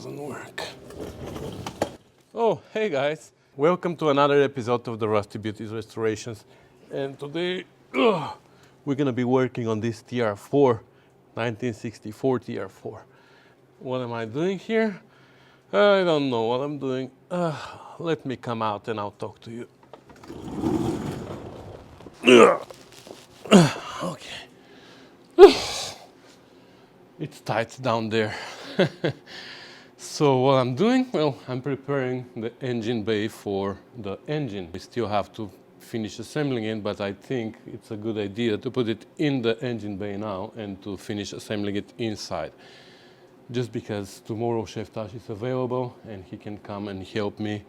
doesn't work. Oh, hey guys. Welcome to another episode of the Rusty Beauties Restorations. And today, we're gonna be working on this TR4, 1964 TR4. What am I doing here? I don't know what I'm doing. Let me come out and I'll talk to you. Okay. It's tight down there. So what I'm doing, well, I'm preparing the engine bay for the engine. We still have to finish assembling it, but I think it's a good idea to put it in the engine bay now and to finish assembling it inside. Just because tomorrow Chef Tash is available and he can come and help me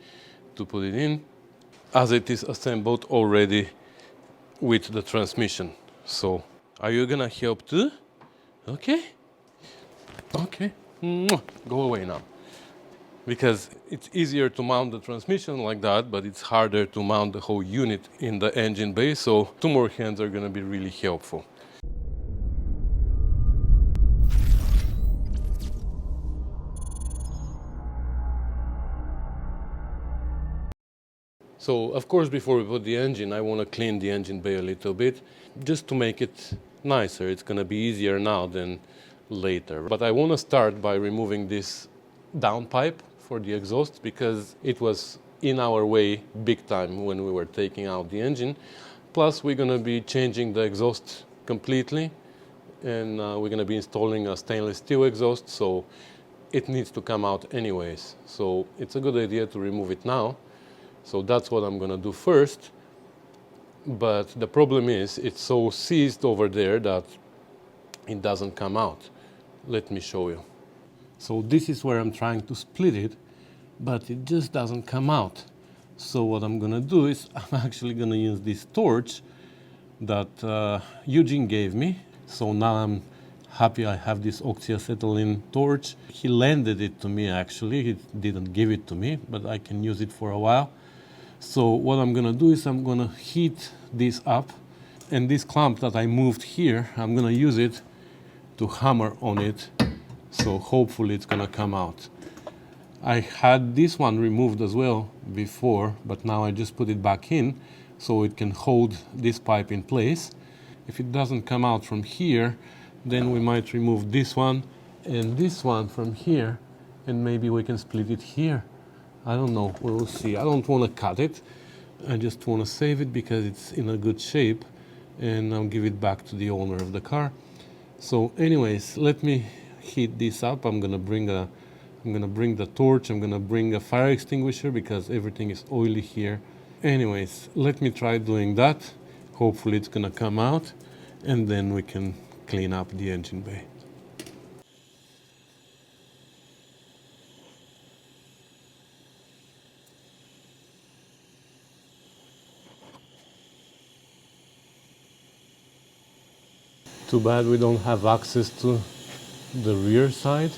to put it in, as it is assembled already with the transmission. So, are you gonna help too? Okay? Okay. Go away now. Because it's easier to mount the transmission like that, but it's harder to mount the whole unit in the engine bay, so 2 more hands are gonna be really helpful. So, of course, before we put the engine, I want to clean the engine bay a little bit, just to make it nicer. It's going to be easier now than later. But I want to start by removing this downpipe for the exhaust, because it was in our way big time when we were taking out the engine. Plus, we're going to be changing the exhaust completely, and we're going to be installing a stainless steel exhaust, so it needs to come out anyways. So it's a good idea to remove it now. So that's what I'm gonna do first, but the problem is it's so seized over there that it doesn't come out. Let me show you. So this is where I'm trying to split it, but it just doesn't come out. So what I'm gonna do is I'm actually gonna use this torch that Eugene gave me. So now I'm happy I have this oxyacetylene torch. He lended it to me actually, he didn't give it to me, but I can use it for a while. So what I'm gonna do is I'm gonna heat this up, and this clamp that I moved here, I'm gonna use it to hammer on it, so hopefully it's gonna come out. I had this one removed as well before, but now I just put it back in so it can hold this pipe in place. If it doesn't come out from here, then we might remove this one and this one from here, and maybe we can split it here. I don't know, we'll see. I don't want to cut it. I just want to save it because it's in a good shape, and I'll give it back to the owner of the car. So anyways, let me heat this up. I'm gonna bring the torch. I'm gonna bring a fire extinguisher because everything is oily here. Anyways, let me try doing that. Hopefully it's gonna come out, and then we can clean up the engine bay. Too bad we don't have access to the rear side,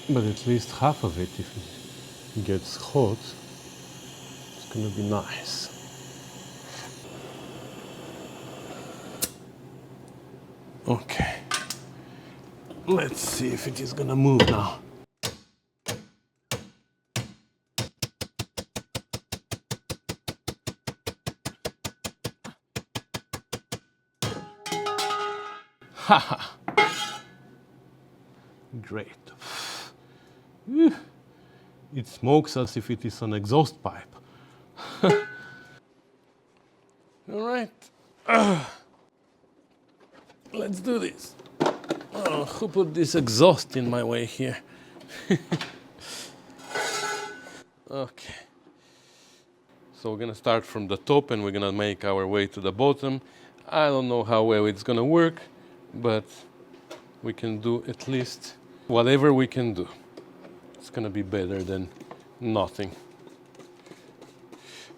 but at least half of it, if it gets hot, it's gonna be nice. Okay, let's see if it is gonna move now. Haha! Great. It smokes as if it is an exhaust pipe. All right. Let's do this. Oh, who put this exhaust in my way here? Okay. So we're gonna start from the top and we're gonna make our way to the bottom. I don't know how well it's gonna work, but we can do at least whatever we can do. It's gonna be better than nothing.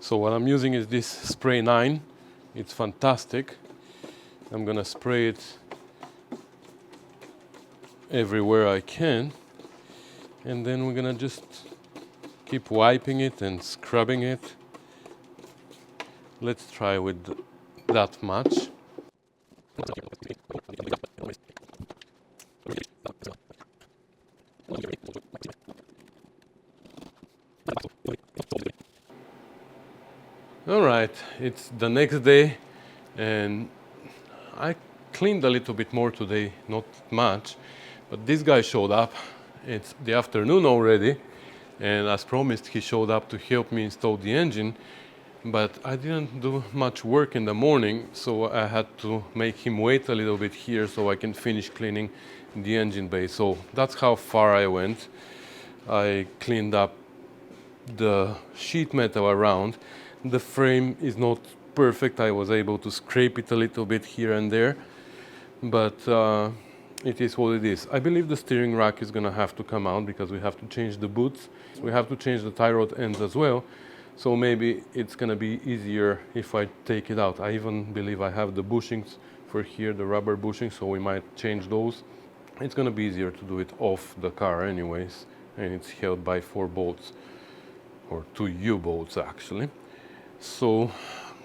So what I'm using is this spray 9. It's fantastic. I'm gonna spray it everywhere I can, and then we're gonna just keep wiping it and scrubbing it. Let's try with that much. All right, it's the next day, and I cleaned a little bit more today, not much, but this guy showed up. It's the afternoon already, and as promised, he showed up to help me install the engine, but I didn't do much work in the morning, so I had to make him wait a little bit here so I can finish cleaning the engine bay. So that's how far I went. I cleaned up the sheet metal around. The frame is not perfect. I was able to scrape it a little bit here and there, but it is what it is. I believe the steering rack is going to have to come out because we have to change the boots. We have to change the tie rod ends as well. So maybe it's going to be easier if I take it out. I even believe I have the bushings for here, the rubber bushings, so we might change those. It's going to be easier to do it off the car anyways, and it's held by 4 bolts, or 2 U-bolts actually. So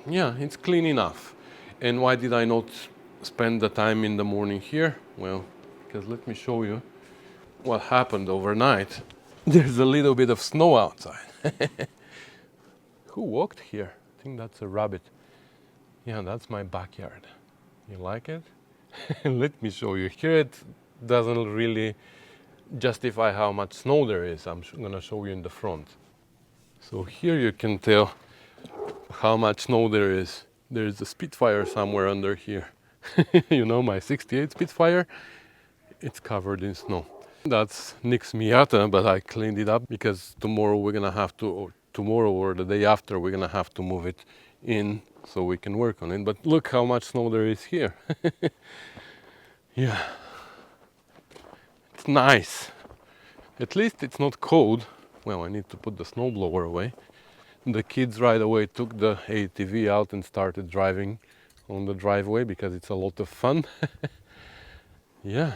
yeah, it's clean enough. And why did I not spend the time in the morning here? Well, because let me show you what happened overnight. There's a little bit of snow outside. Who walked here? I think that's a rabbit. Yeah, that's my backyard. You like it? Let me show you. Here it doesn't really justify how much snow there is. I'm going to show you in the front. So here you can tell how much snow there is. There's a Spitfire somewhere under here. You know, my 68 Spitfire, it's covered in snow. That's Nick's Miata, but I cleaned it up because tomorrow we're gonna have to, or tomorrow or the day after, we're gonna have to move it in so we can work on it. But look how much snow there is here. Yeah, it's nice. At least it's not cold. Well, I need to put the snowblower away. The kids right away took the ATV out and started driving on the driveway because it's a lot of fun. Yeah.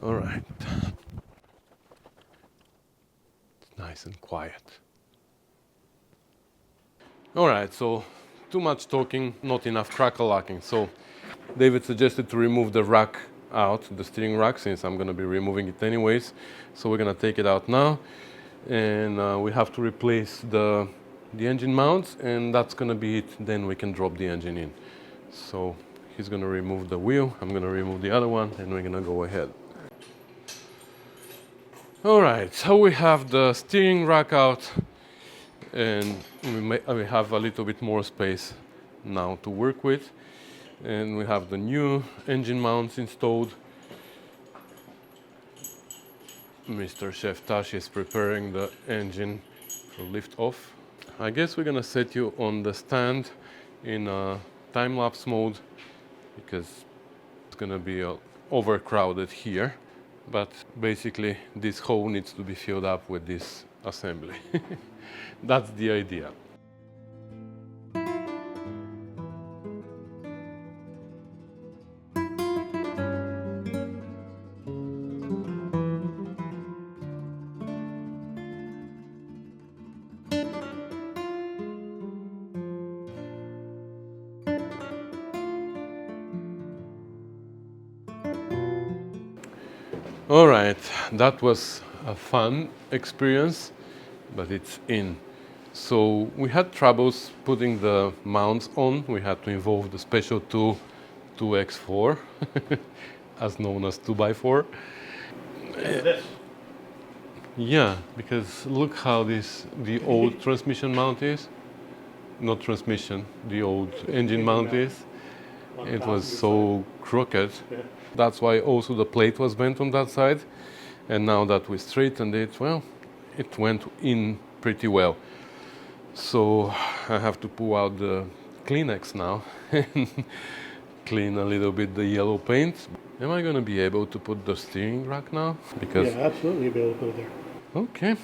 All right. It's nice and quiet. All right, so too much talking, not enough crack-a-lacking. So David suggested to remove the rack out, the steering rack, since I'm going to be removing it anyways. So we're going to take it out now. And we have to replace the engine mounts, and that's going to be it. Then we can drop the engine in. So he's going to remove the wheel, I'm going to remove the other one, and we're going to go ahead. All right, so we have the steering rack out, and we have a little bit more space now to work with. And we have the new engine mounts installed. Mr. Chef Tash is preparing the engine for lift off. I guess we're gonna set you on the stand in a time-lapse mode because it's gonna be overcrowded here. But basically this hole needs to be filled up with this assembly. That's the idea. All right, that was a fun experience, but it's in. So we had troubles putting the mounts on. We had to involve the special tool 2x4, as known as 2x4. This. Yeah, because look how the old transmission mount is. Not transmission, the old engine mount is. It was so crooked. Yeah. That's why also the plate was bent on that side. And now that we straightened it, well, it went in pretty well. So I have to pull out the Kleenex now and clean a little bit the yellow paint. Am I going to be able to put the steering rack now? Because Yeah, absolutely, you'll be able to put it there. okay.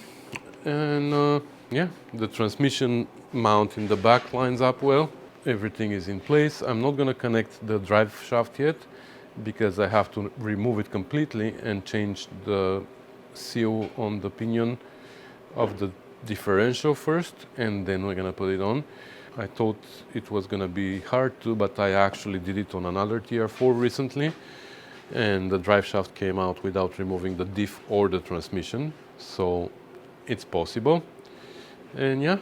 And yeah, the transmission mount in the back lines up well. Everything is in place. I'm not going to connect the drive shaft yet because I have to remove it completely and change the seal on the pinion of the differential first, and then we're going to put it on. I thought it was going to be hard to, but I actually did it on another TR4 recently, and the drive shaft came out without removing the diff or the transmission, so it's possible. And yeah,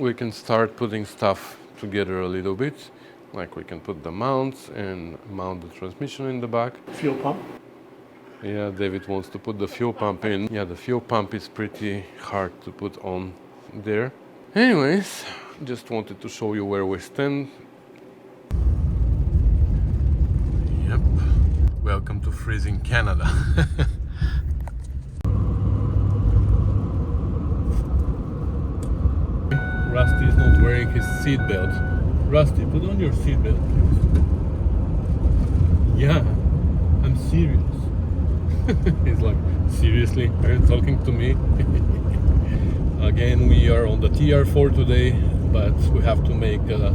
we can start putting stuff together a little bit. Like we can put the mounts and mount the transmission in the back. Fuel pump. Yeah, David wants to put the fuel pump in. Yeah, the fuel pump is pretty hard to put on there. Anyways, just wanted to show you where we stand. Yep. Welcome to freezing Canada. Rusty is not wearing his seatbelt. Rusty, put on your seatbelt, please. Yeah, I'm serious. He's like, seriously? Are you talking to me? Again, we are on the TR4 today, but we have to make a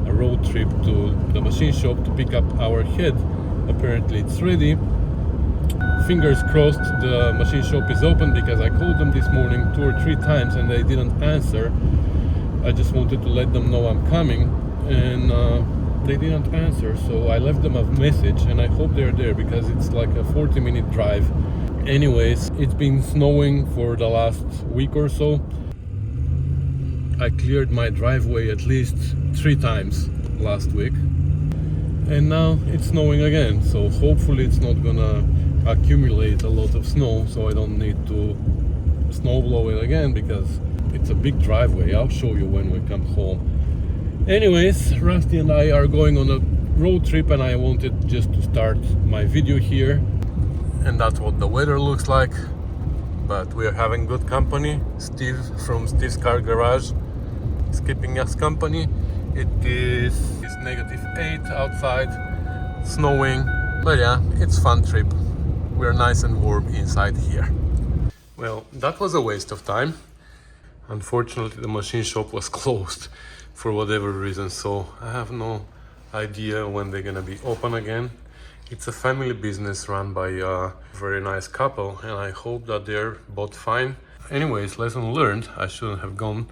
road trip to the machine shop to pick up our head. Apparently it's ready. Fingers crossed the machine shop is open, because I called them this morning 2 or 3 times and they didn't answer. I just wanted to let them know I'm coming, and they didn't answer, so I left them a message, and I hope they're there because it's like a 40-minute drive. Anyways, it's been snowing for the last week or so. I cleared my driveway at least 3 times last week, and now it's snowing again, so hopefully it's not gonna accumulate a lot of snow, so I don't need to snow blow it again, because it's a big driveway. I'll show you when we come home. Anyways, Rusty and I are going on a road trip, and I wanted just to start my video here. And that's what the weather looks like. But we are having good company. Steve from Steve's Car Garage is keeping us company. It is -8 outside, snowing. But yeah, it's fun trip. We're nice and warm inside here. Well, that was a waste of time. Unfortunately, the machine shop was closed for whatever reason, so I have no idea when they're gonna be open again. It's a family business run by a very nice couple, and I hope that they're both fine. Anyways, lesson learned. I shouldn't have gone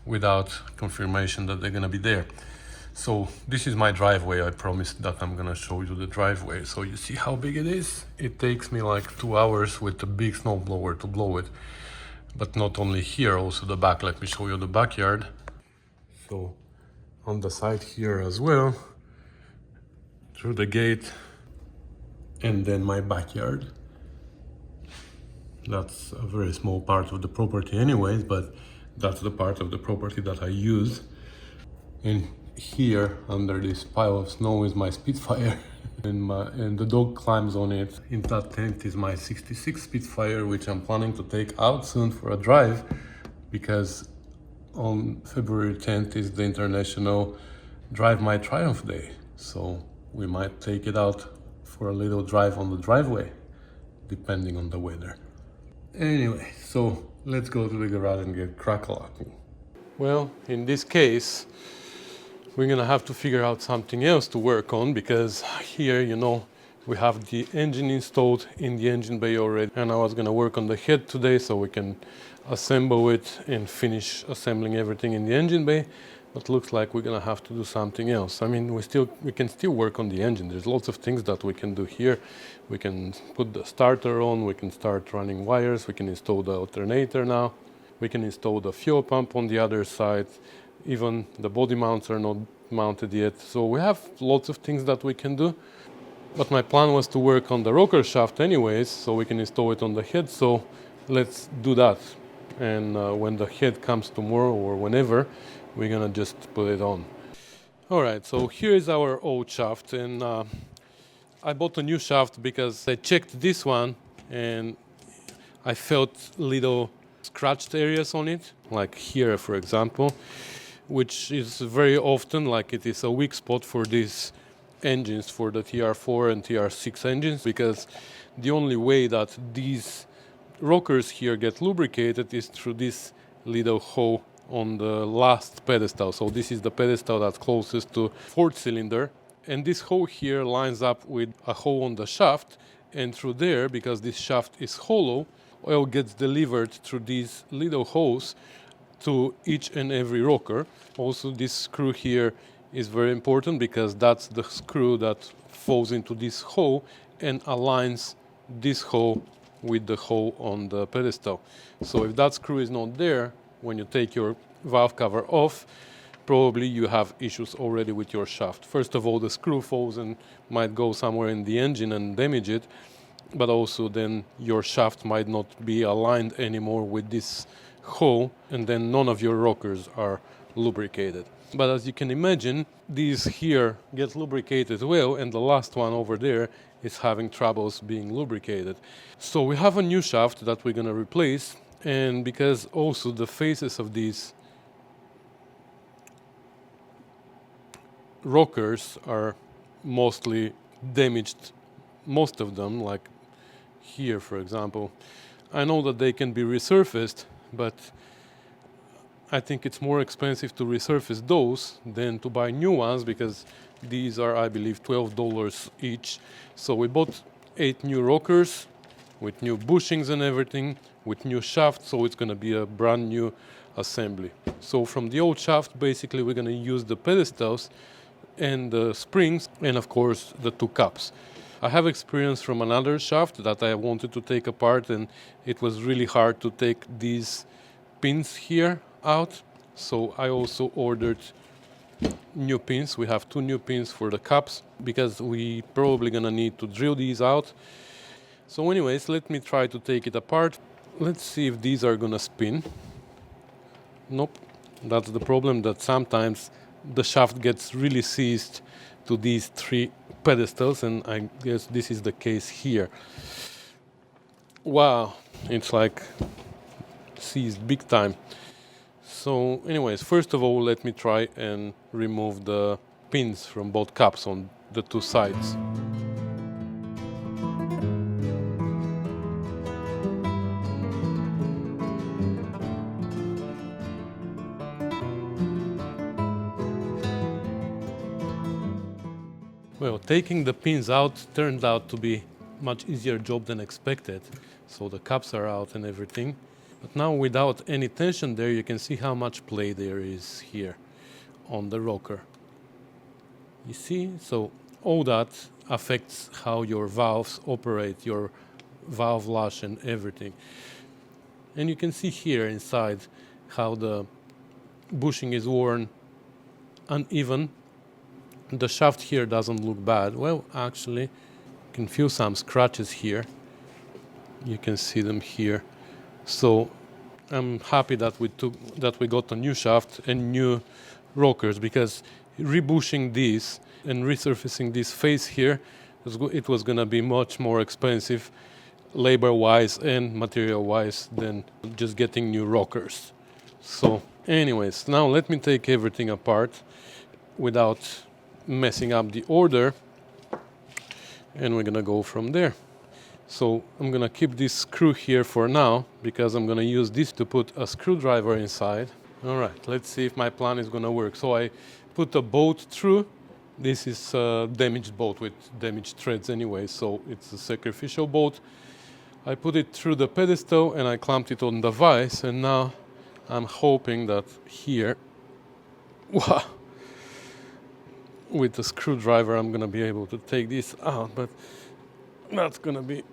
without confirmation that they're gonna be there. So this is my driveway. I promised that I'm gonna show you the driveway. So you see how big it is? It takes me like 2 hours with a big snowblower to blow it. But not only here, also the back. Let me show you the backyard. So on the side here as well, through the gate, and then my backyard. That's a very small part of the property anyways, but that's the part of the property that I use. And here under this pile of snow is my Spitfire. And the dog climbs on it. In that tent is my 66 Spitfire, which I'm planning to take out soon for a drive, because on February 10th is the International Drive My Triumph Day. So we might take it out for a little drive on the driveway, depending on the weather. Anyway, so let's go to the garage and get crack-a-lacking. Well, in this case, we're gonna have to figure out something else to work on, because here, you know, we have the engine installed in the engine bay already, and I was gonna work on the head today so we can assemble it and finish assembling everything in the engine bay. But looks like we're gonna have to do something else. I mean, we can still work on the engine. There's lots of things that we can do here. We can put the starter on, we can start running wires, we can install the alternator now, we can install the fuel pump on the other side. Even the body mounts are not mounted yet. So we have lots of things that we can do. But my plan was to work on the rocker shaft anyways, so we can install it on the head. So let's do that. And when the head comes tomorrow or whenever, we're gonna just put it on. All right, so here is our old shaft, and I bought a new shaft because I checked this one and I felt little scratched areas on it, like here, for example, which is very often, like, it is a weak spot for these engines, for the TR4 and TR6 engines, because the only way that these rockers here get lubricated is through this little hole on the last pedestal. So this is the pedestal that's closest to fourth cylinder, and this hole here lines up with a hole on the shaft, and through there, because this shaft is hollow, oil gets delivered through these little holes to each and every rocker. Also, this screw here is very important, because that's the screw that falls into this hole and aligns this hole with the hole on the pedestal. So if that screw is not there, when you take your valve cover off, probably you have issues already with your shaft. First of all, the screw falls and might go somewhere in the engine and damage it, but also then your shaft might not be aligned anymore with this hole, and then none of your rockers are lubricated. But as you can imagine, these here get lubricated well, and the last one over there is having troubles being lubricated. So we have a new shaft that we're gonna replace, and because also the faces of these rockers are mostly damaged, most of them, like here for example. I know that they can be resurfaced, but I think it's more expensive to resurface those than to buy new ones, because these are, I believe, $12 each. So we bought 8 new rockers with new bushings and everything, with new shaft, so it's gonna be a brand new assembly. So from the old shaft, basically we're gonna use the pedestals and the springs, and of course the 2 cups. I have experience from another shaft that I wanted to take apart, and it was really hard to take these pins here out, so I also ordered new pins. We have 2 new pins for the cups, because we probably gonna need to drill these out. So anyways, let me try to take it apart. Let's see if these are gonna spin. Nope, that's the problem, that sometimes the shaft gets really seized to these 3 pedestals, and I guess this is the case here. Wow, it's like seized big time. So anyways, first of all, let me try and remove the pins from both cups on the 2 sides. Well, taking the pins out turned out to be much easier job than expected. So the cups are out and everything. But now without any tension there, you can see how much play there is here on the rocker. You see? So all that affects how your valves operate, your valve lash and everything. And you can see here inside how the bushing is worn uneven. The shaft here doesn't look bad. Well, actually, you can feel some scratches here. You can see them here. So I'm happy that we got a new shaft and new rockers, because rebushing these and resurfacing this face here, it was gonna be much more expensive, labor-wise and material-wise, than just getting new rockers. So, anyways, now let me take everything apart without messing up the order, and we're gonna go from there. So I'm gonna keep this screw here for now, because I'm gonna use this to put a screwdriver inside. All right, let's see if my plan is gonna work. So I put a bolt through. This is a damaged bolt with damaged threads anyway, so it's a sacrificial bolt. I put it through the pedestal and I clamped it on the vise, and now I'm hoping that here, wow, with the screwdriver I'm gonna be able to take this out, but that's gonna be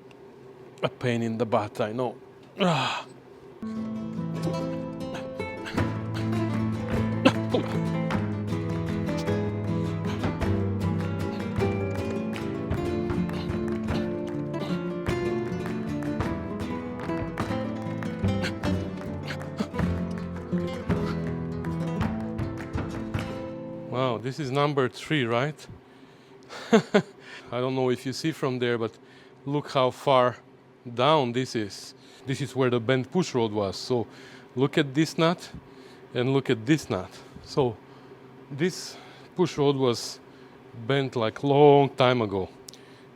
a pain in the butt, I know. Wow, this is number 3, right? I don't know if you see from there, but look how far down this is. This is where the bent push rod was. So look at this nut and look at this nut. So this push rod was bent like long time ago,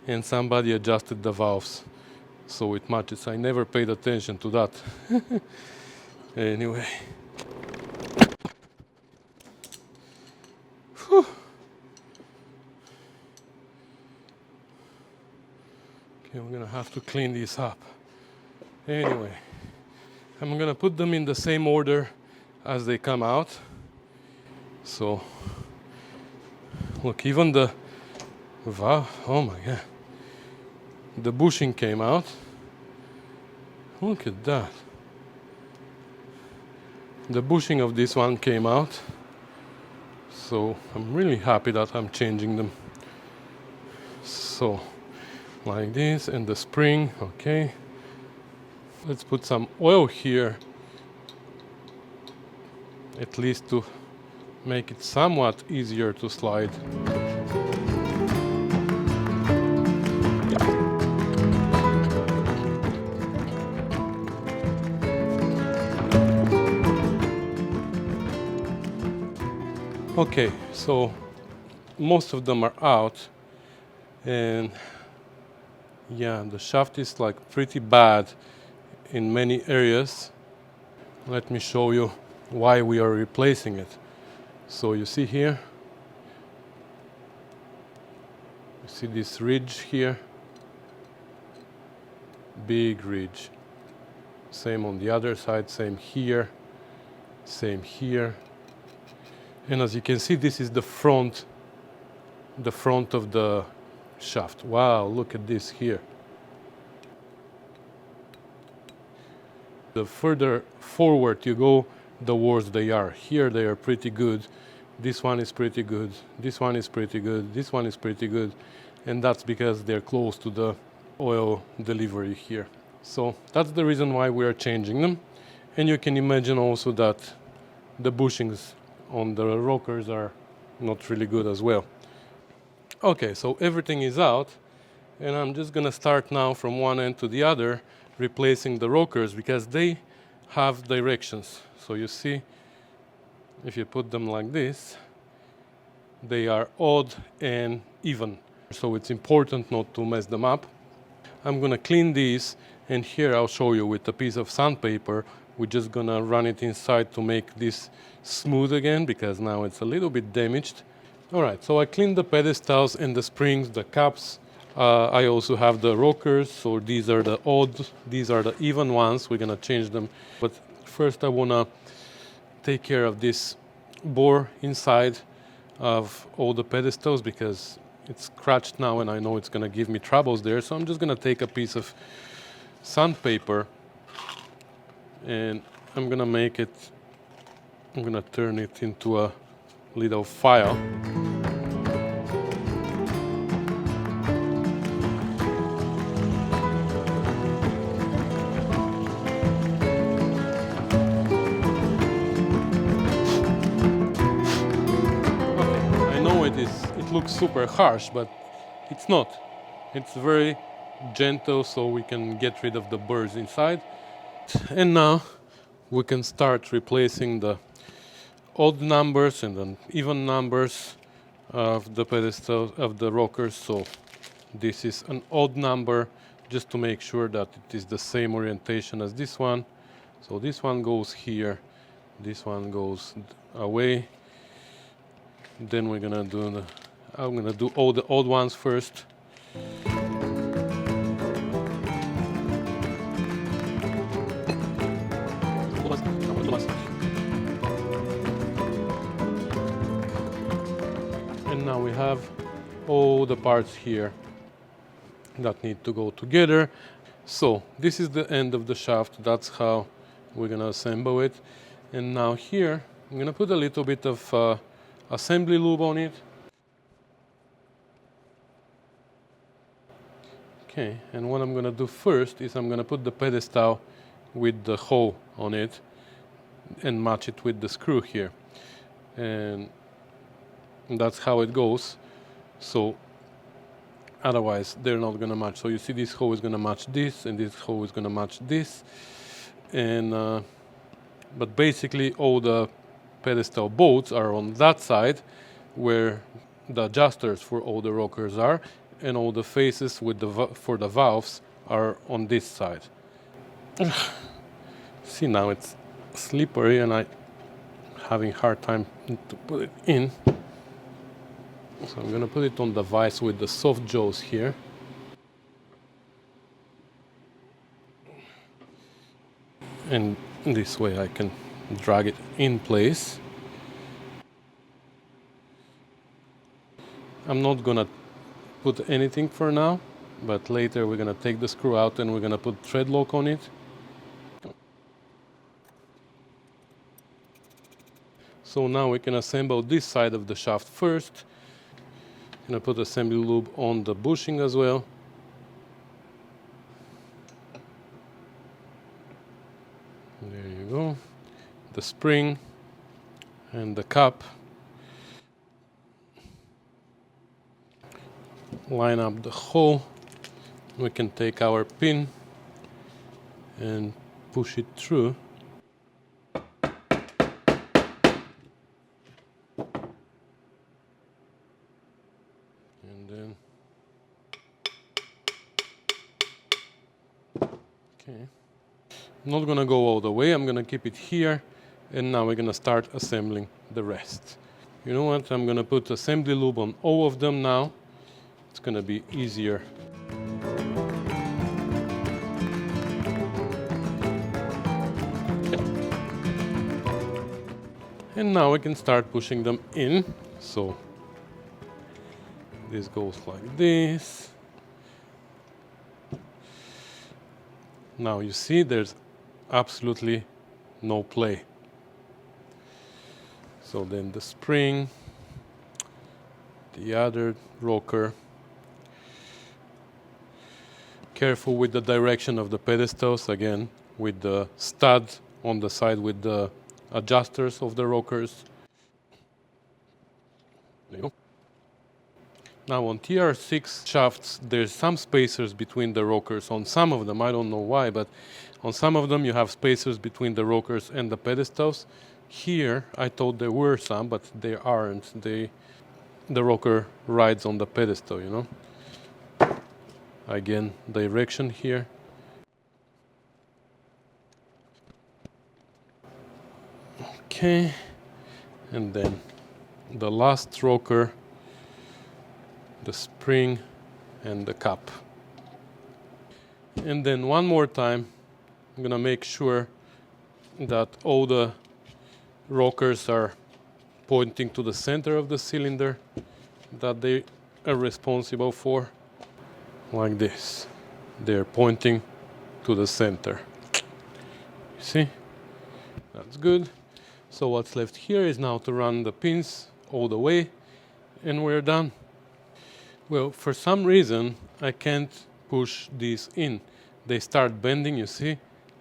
and somebody adjusted the valves so it matches. I never paid attention to that. Anyway. Whew. Okay, we're gonna have to clean these up. Anyway, I'm gonna put them in the same order as they come out. So, look, even the valve, oh my god, the bushing came out. Look at that. The bushing of this one came out, so I'm really happy that I'm changing them. So like this, and the spring, okay. Let's put some oil here, at least to make it somewhat easier to slide. Okay, so most of them are out, and yeah, the shaft is like pretty bad in many areas. Let me show you why we are replacing it. So you see here, you see this ridge here, big ridge. Same on the other side, same here, same here. And as you can see, this is the front of the shaft. Wow, look at this here. The further forward you go, the worse they are. Here they are pretty good. This one is pretty good. This one is pretty good. This one is pretty good. And that's because they're close to the oil delivery here. So that's the reason why we are changing them. And you can imagine also that the bushings on the rockers are not really good as well. Okay, so everything is out, and I'm just gonna start now from one end to the other, replacing the rockers because they have directions. So you see, if you put them like this, they are odd and even. So it's important not to mess them up. I'm gonna clean these, and here I'll show you with a piece of sandpaper. We're just gonna run it inside to make this smooth again because now it's a little bit damaged. All right, so I cleaned the pedestals and the springs, the caps. I also have the rockers, so these are the odd, these are the even ones. We're gonna change them. But first I wanna take care of this bore inside of all the pedestals because it's scratched now and I know it's gonna give me troubles there. So I'm just gonna take a piece of sandpaper and I'm gonna turn it into a little file. It looks super harsh, but it's not. It's very gentle, so we can get rid of the burrs inside. And now we can start replacing the odd numbers and then even numbers of the pedestal of the rockers. So this is an odd number just to make sure that it is the same orientation as this one. So this one goes here, this one goes away. Then we're gonna do I'm gonna do all the odd ones first. And now we have all the parts here that need to go together. So this is the end of the shaft. That's how we're gonna assemble it. And now here, I'm gonna put a little bit of assembly lube on it. Okay, and what I'm gonna do first is I'm gonna put the pedestal with the hole on it and match it with the screw here. And that's how it goes. So otherwise they're not gonna match. So you see this hole is gonna match this and this hole is gonna match this. And but basically all the pedestal bolts are on that side where the adjusters for all the rockers are, and all the faces with for the valves are on this side. See, now it's slippery and I'm having hard time to put it in. So I'm gonna put it on the vise with the soft jaws here. And this way I can drag it in place. I'm not gonna put anything for now, but later we're gonna take the screw out and we're gonna put thread lock on it. So now we can assemble this side of the shaft first. I'm gonna put assembly lube on the bushing as well. There you go. The spring and the cap. Line up the hole. We can take our pin and push it through. And then, okay. I'm not gonna go all the way, I'm gonna keep it here, and now we're gonna start assembling the rest. You know what, I'm gonna put assembly lube on all of them now. It's gonna be easier. And now we can start pushing them in. So this goes like this. Now you see there's absolutely no play. So then the spring, the other rocker. Careful with the direction of the pedestals, again, with the stud on the side with the adjusters of the rockers. There you go. Now on TR6 shafts, there's some spacers between the rockers. On some of them, I don't know why, but on some of them you have spacers between the rockers and the pedestals. Here, I thought there were some, but there aren't. The rocker rides on the pedestal, you know. Again, direction here. Okay, and then the last rocker, the spring and the cap. And then one more time, I'm gonna make sure that all the rockers are pointing to the center of the cylinder that they are responsible for. Like this. They're pointing to the center. You see? That's good. So what's left here is now to run the pins all the way, and we're done. Well, for some reason, I can't push these in. They start bending, you see?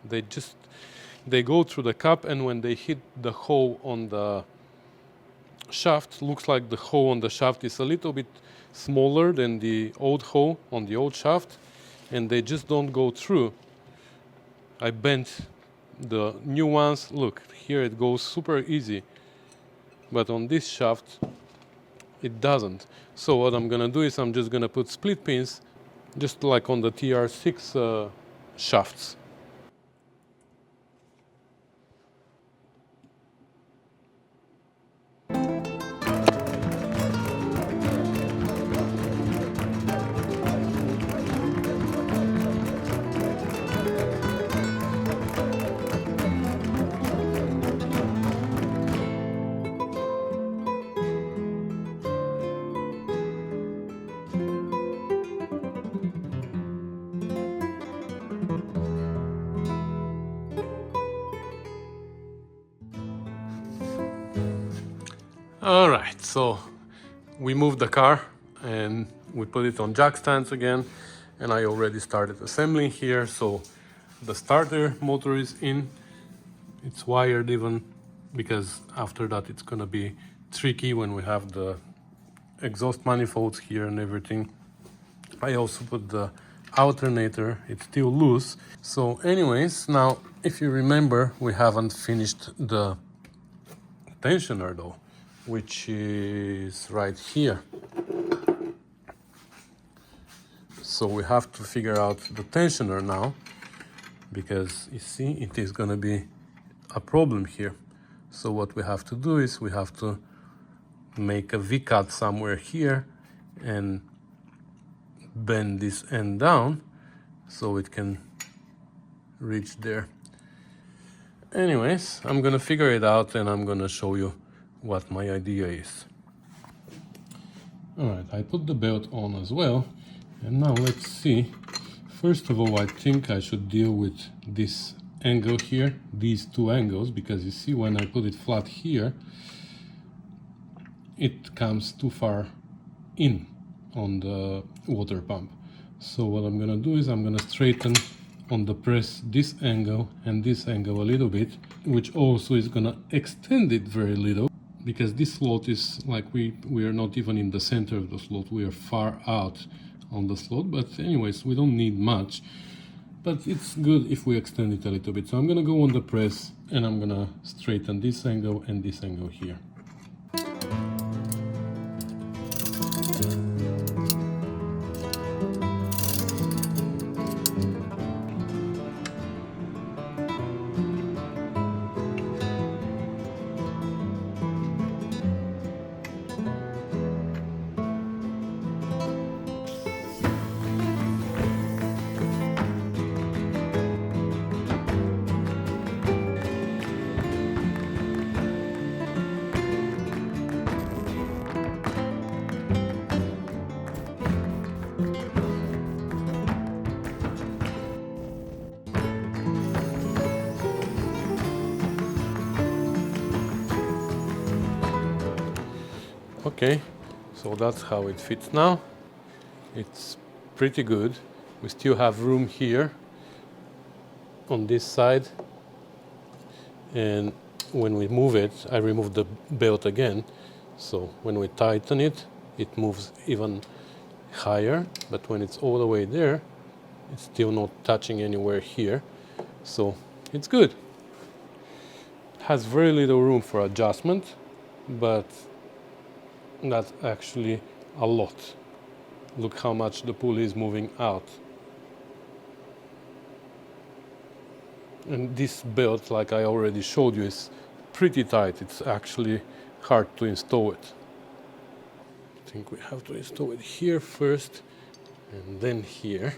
They go through the cap, and when they hit the hole on the shaft, looks like the hole on the shaft is a little bit smaller than the old hole on the old shaft, and they just don't go through. I bent the new ones. Look, here it goes super easy, but on this shaft it doesn't. So what I'm gonna do is I'm just gonna put split pins, just like on the TR6 shafts. All right, so we moved the car and we put it on jack stands again, and I already started assembling here. So the starter motor is in, it's wired even, because after that it's gonna be tricky when we have the exhaust manifolds here and everything. I also put the alternator, it's still loose. So anyways, now if you remember, we haven't finished the tensioner though, which is right here. So we have to figure out the tensioner now, because you see it is gonna be a problem here. So what we have to do is we have to make a V-cut somewhere here and bend this end down so it can reach there. Anyways, I'm gonna figure it out and I'm gonna show you what my idea is. Alright, I put the belt on as well, and now let's see. First of all, I think I should deal with this angle here, these two angles, because you see when I put it flat here, it comes too far in on the water pump. So what I'm gonna do is I'm gonna straighten on the press this angle and this angle a little bit, which also is gonna extend it very little, because this slot is like we are not even in the center of the slot, we are far out on the slot, but anyways, we don't need much, but it's good if we extend it a little bit. So I'm gonna go on the press and I'm gonna straighten this angle and this angle here. Okay, so that's how it fits now. It's pretty good. We still have room here on this side, and when we move it, I remove the belt again, so when we tighten it, it moves even higher, but when it's all the way there, it's still not touching anywhere here, so it's good. Has very little room for adjustment, but that's actually a lot. Look how much the pulley is moving out. And this belt, like I already showed you, is pretty tight. It's actually hard to install it. I think we have to install it here first and then here.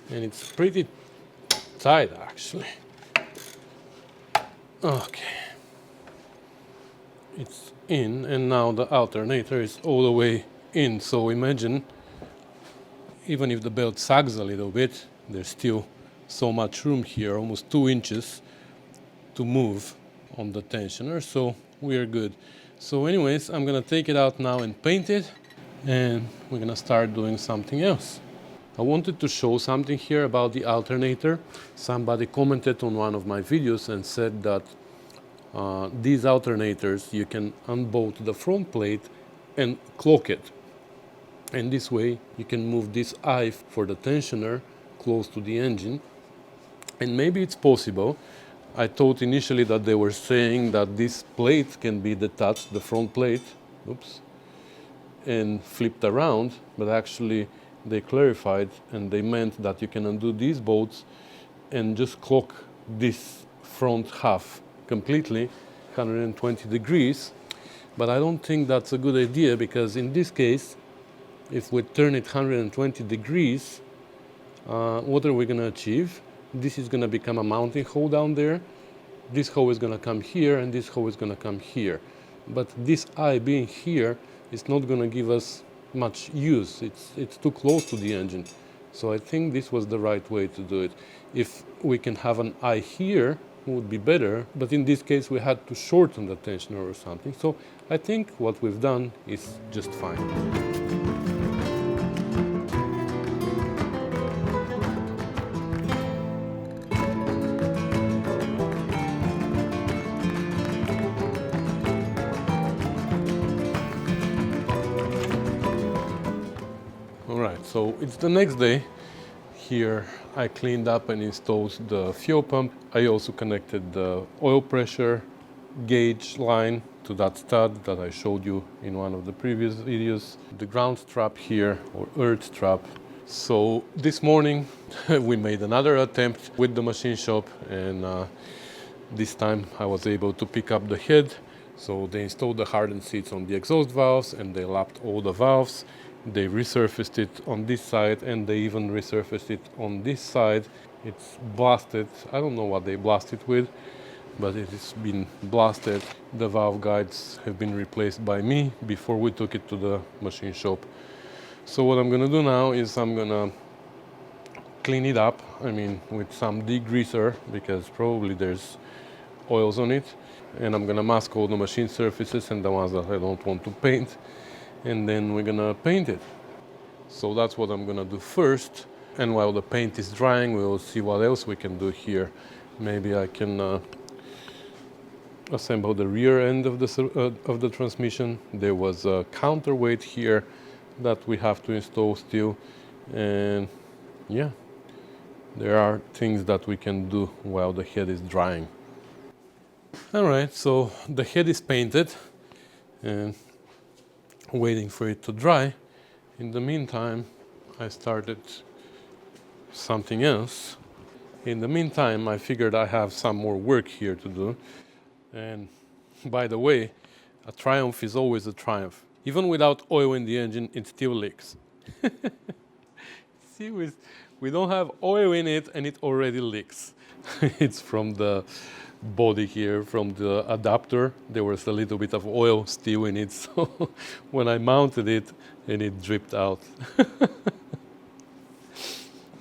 And it's pretty tight actually. Okay. It's in, and now the alternator is all the way in. So imagine, even if the belt sags a little bit, there's still so much room here, almost 2 inches to move on the tensioner, so we are good. So anyways, I'm gonna take it out now and paint it, and we're gonna start doing something else. I wanted to show something here about the alternator. Somebody commented on one of my videos and said that these alternators, you can unbolt the front plate and clock it. And this way you can move this eye for the tensioner close to the engine. And maybe it's possible. I thought initially that they were saying that this plate can be detached, the front plate, oops, and flipped around, but actually they clarified and they meant that you can undo these bolts and just clock this front half completely 120 degrees. But I don't think that's a good idea, because in this case, if we turn it 120 degrees, what are we going to achieve? This is going to become a mounting hole down there. This hole is going to come here, and this hole is going to come here. But this eye being here is not going to give us much use. It's too close to the engine. So I think this was the right way to do it. If we can have an eye here, it would be better. But in this case, we had to shorten the tensioner or something. So I think what we've done is just fine. So it's the next day. Here I cleaned up and installed the fuel pump. I also connected the oil pressure gauge line to that stud that I showed you in one of the previous videos. The ground strap here, or earth strap. So this morning we made another attempt with the machine shop, and this time I was able to pick up the head. So they installed the hardened seats on the exhaust valves, and they lapped all the valves. They resurfaced it on this side, and they even resurfaced it on this side. It's blasted. I don't know what they blasted with, but it has been blasted. The valve guides have been replaced by me before we took it to the machine shop. So what I'm gonna do now is I'm gonna clean it up, with some degreaser, because probably there's oils on it, and I'm gonna mask all the machine surfaces and the ones that I don't want to paint, and then we're gonna paint it. So that's what I'm gonna do first, and while the paint is drying, we'll see what else we can do here. Maybe I can assemble the rear end of the transmission. There was a counterweight here that we have to install still, and yeah, there are things that we can do while the head is drying. All right, so the head is painted and waiting for it to dry. In the meantime, I started something else. In the meantime, I figured I have some more work here to do. And by the way, a triumph is always a triumph. Even without oil in the engine, it still leaks. See, we don't have oil in it and it already leaks. It's from the body here, from the adapter. There was a little bit of oil still in it, so when I mounted it, and it dripped out.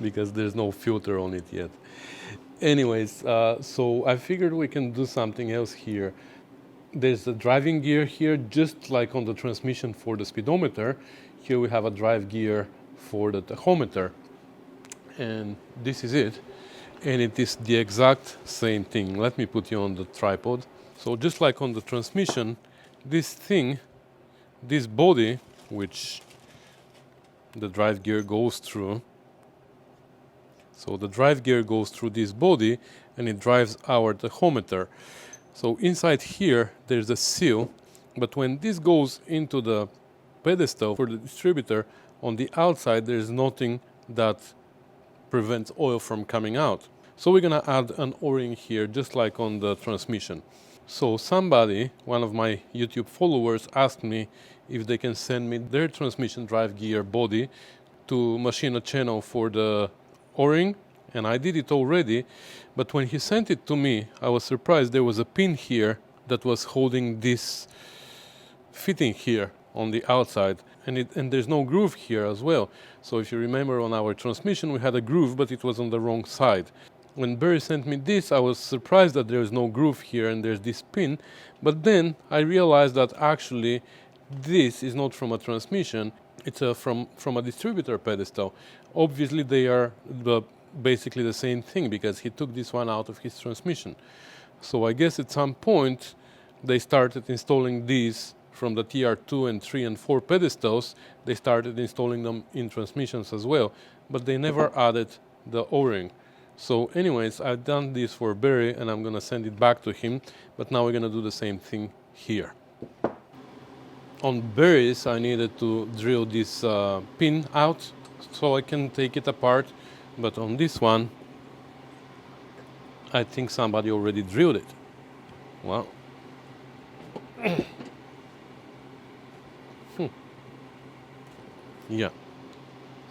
Because there's no filter on it yet. Anyways, so I figured we can do something else here. There's a driving gear here, just like on the transmission for the speedometer. Here we have a drive gear for the tachometer. And this is it. And it is the exact same thing. Let me put you on the tripod. So just like on the transmission, this thing, this body, which the drive gear goes through. So the drive gear goes through this body and it drives our tachometer. So inside here, there's a seal, but when this goes into the pedestal for the distributor, on the outside, there's nothing that prevents oil from coming out. So we're gonna add an O-ring here, just like on the transmission. So somebody, one of my YouTube followers, asked me if they can send me their transmission drive gear body to machine a channel for the O-ring, and I did it already, but when he sent it to me, I was surprised there was a pin here that was holding this fitting here on the outside, and there's no groove here as well. So if you remember, on our transmission we had a groove, but it was on the wrong side. When Barry sent me this, I was surprised that there is no groove here and there's this pin, but then I realized that actually this is not from a transmission, it's from a distributor pedestal. Obviously they are basically the same thing, because he took this one out of his transmission. So I guess at some point they started installing these from the TR2 and 3 and 4 pedestals. They started installing them in transmissions as well, but they never added the O-ring. So anyways, I've done this for Barry and I'm gonna send it back to him, but now we're gonna do the same thing here. On Barry's, I needed to drill this pin out so I can take it apart, but on this one, I think somebody already drilled it. Wow. Yeah,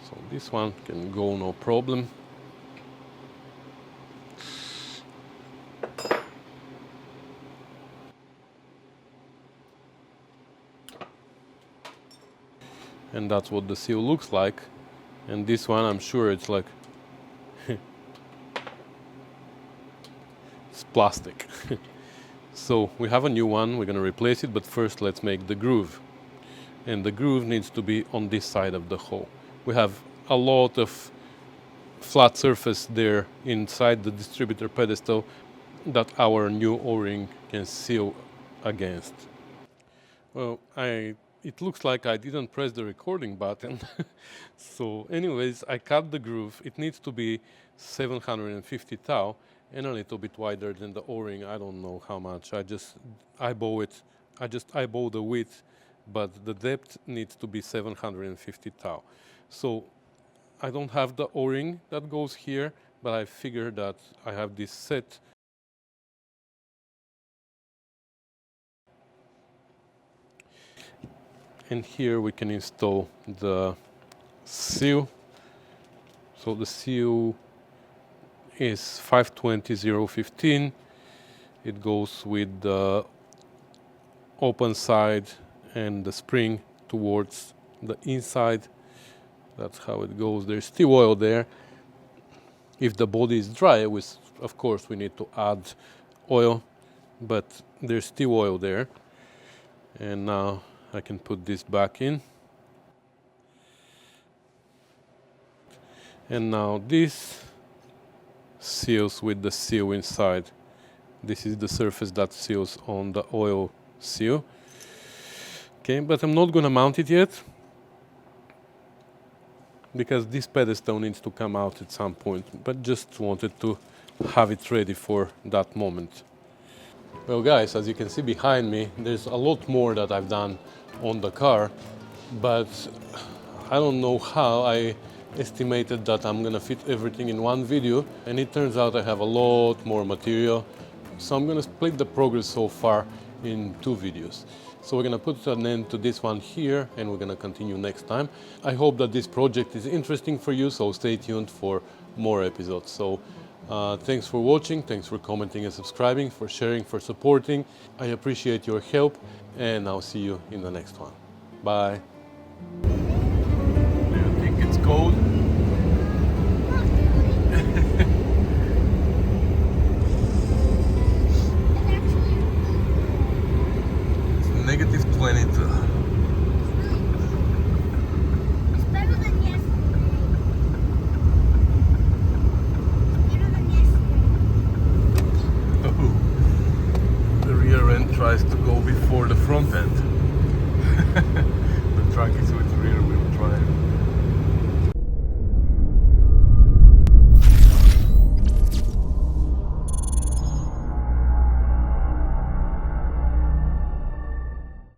so this one can go no problem. And that's what the seal looks like. And this one, I'm sure it's like it's plastic. So we have a new one, we're gonna replace it, but first let's make the groove. And the groove needs to be on this side of the hole. We have a lot of flat surface there inside the distributor pedestal that our new O-ring can seal against. Well, it looks like I didn't press the recording button. So anyways, I cut the groove. It needs to be 750 thou and a little bit wider than the O-ring. I don't know how much. I just eyeball it. I just eyeball the width, but the depth needs to be 750 thou. So I don't have the O-ring that goes here, but I figured that I have this set. And here we can install the seal. So the seal is 520-015. It goes with the open side and the spring towards the inside. That's how it goes. There's still oil there. If the body is dry, of course we need to add oil, but there's still oil there. And now I can put this back in. And now this seals with the seal inside. This is the surface that seals on the oil seal. Okay, but I'm not gonna mount it yet because this pedestal needs to come out at some point, but just wanted to have it ready for that moment. Well guys, as you can see behind me, there's a lot more that I've done on the car, but I don't know how I estimated that I'm gonna fit everything in one video, and it turns out I have a lot more material. So I'm gonna split the progress so far in 2 videos. So we're gonna put an end to this one here, and we're gonna continue next time. I hope that this project is interesting for you, so stay tuned for more episodes. So thanks for watching, thanks for commenting and subscribing, for sharing, for supporting. I appreciate your help, and I'll see you in the next one. Bye. Do you think it's cold?